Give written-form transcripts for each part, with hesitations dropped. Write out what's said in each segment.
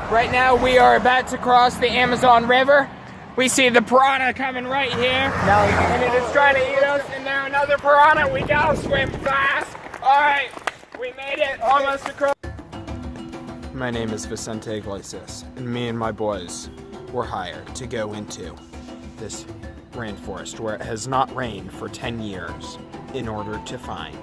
Right now we are about to cross the Amazon River. We see the piranha coming right here, and it is trying to eat us, and now another piranha. We gotta swim fast. All right, we made it almost across. My name is Vicente, and me and my boys were hired to go into this rainforest where it has not rained for 10 years in order to find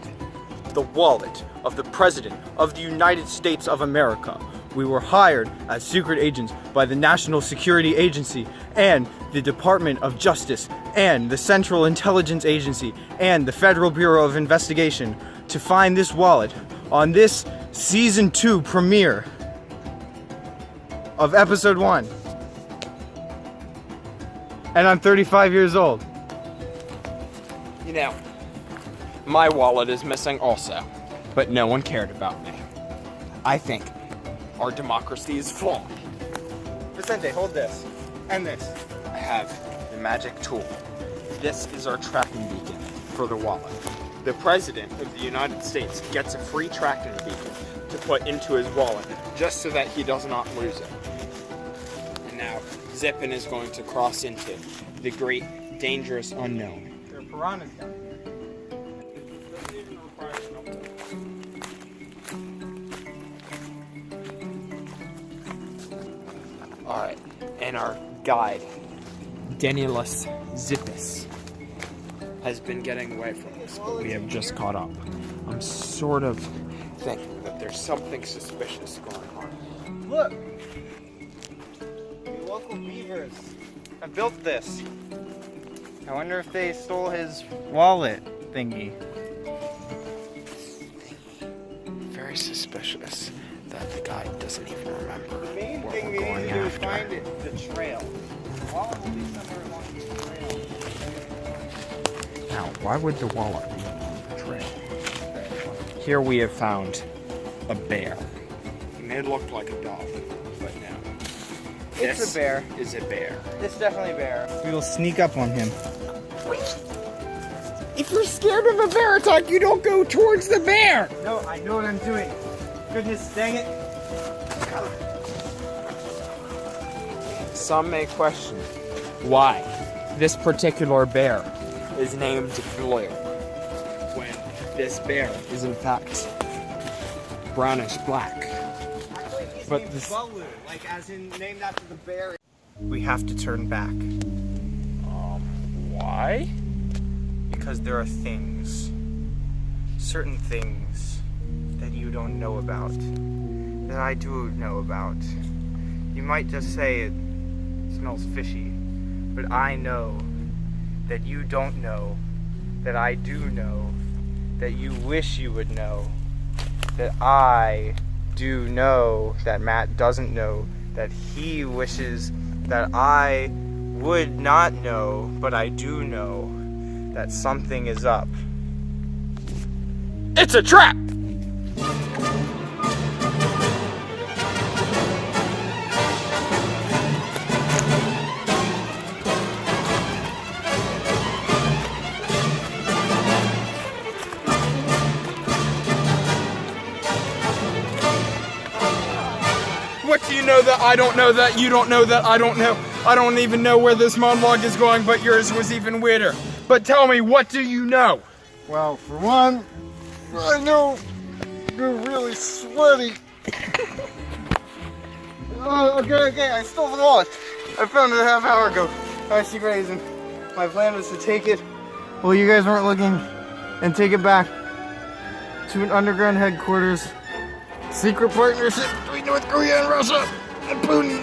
the wallet of the President of the United States of America. We were hired as secret agents by the National Security Agency and the Department of Justice and the Central Intelligence Agency and the Federal Bureau of Investigation to find this wallet on this Season 2 premiere of Episode 1. And I'm 35 years old. You know, my wallet is missing also, but no one cared about me. I think our democracy is flawed. Vicente, hold this. And this. I have the magic tool. This is our tracking beacon for the wallet. The President of the United States gets a free tracking beacon to put into his wallet just so that he does not lose it. And now, Zippin is going to cross into the great, dangerous unknown. There are piranhas down here. Alright, and our guide, Danielus Zippis, has been getting away from us, but we have just caught up. I'm sort of thinking that there's something suspicious going on. Look! The local beavers have built this. I wonder if they stole his wallet thingy. Very suspicious that the guide doesn't even remember what we're going after. Find it, the trail. Wallet will be somewhere along the trail. Now, why would the wallet be along the trail? Here we have found a bear. He may look like a dog, but no. It's a bear. Is a bear. It's definitely a bear. We will sneak up on him. Wait. If you're scared of a bear attack, you don't go towards the bear! No, I know what I'm doing. Goodness dang it. Some may question why this particular bear is named Blue, when this bear is in fact brownish black. But this Blue, like as in named after the bear. We have to turn back. Why? Because there are things, certain things that you don't know about, that I do know about. You might just say it smells fishy, but I know that you don't know, that I do know, that you wish you would know, that I do know, that Matt doesn't know, that he wishes that I would not know, but I do know that something is up. It's a trap! What do you know that I don't know that you don't know that I don't know? I don't even know where this monologue is going, but yours was even weirder. But tell me, what do you know? Well, for one, I know you're really sweaty. Okay, I stole the wallet. I found it a half hour ago. My secret agent. My plan was to take it while you guys weren't looking and take it back to an underground headquarters. Secret partnership between North Korea and Russia and Putin.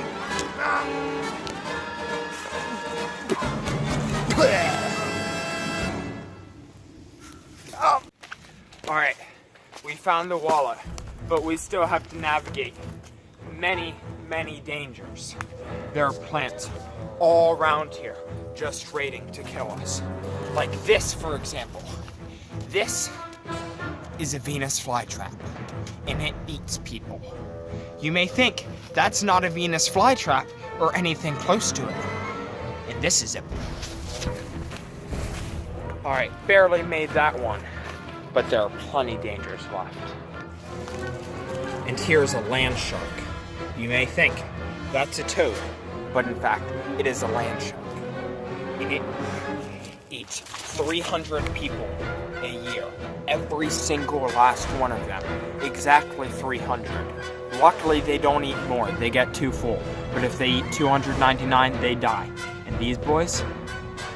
Alright, we found the wallet, but we still have to navigate many, many dangers. There are plants all around here just waiting to kill us. Like this, for example. This is a Venus flytrap, and it eats people. You may think that's not a Venus flytrap or anything close to it. And this is it. Alright, barely made that one, but there are plenty dangers left. And here's a land shark. You may think that's a toad, but in fact, it is a land shark. And it eats 300 people a year. Every single last one of them. Exactly 300. Luckily, they don't eat more. They get too full. But if they eat 299, they die. And these boys,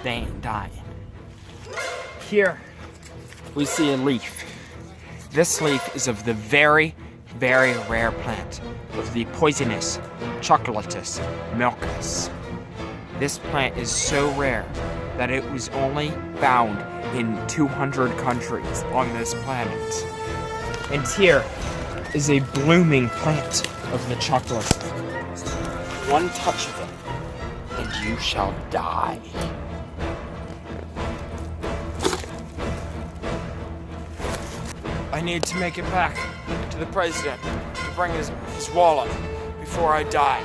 they ain't dying. Here, we see a leaf. This leaf is of the very, very rare plant of the poisonous Chocolatus milkus. This plant is so rare that it was only found in 200 countries on this planet. And here is a blooming plant of the Chocolatus. One touch of it, and you shall die. I need to make it back to the president to bring his wallet before I die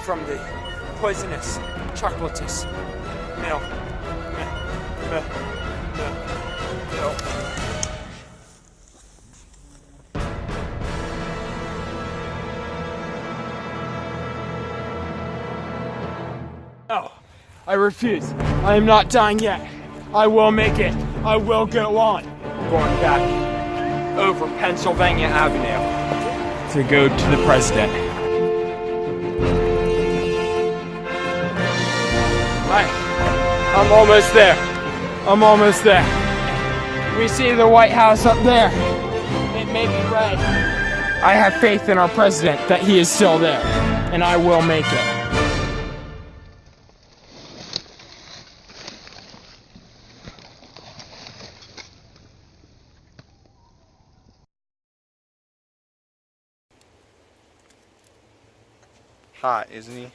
from the poisonous Chocolatus milk. No, I refuse. I am not dying yet. I will make it. I will go on. Going back over Pennsylvania Avenue to go to the president. I'm almost there. I'm almost there. We see the White House up there. It may be red. I have faith in our president that he is still there, and I will make it. Hot, isn't he?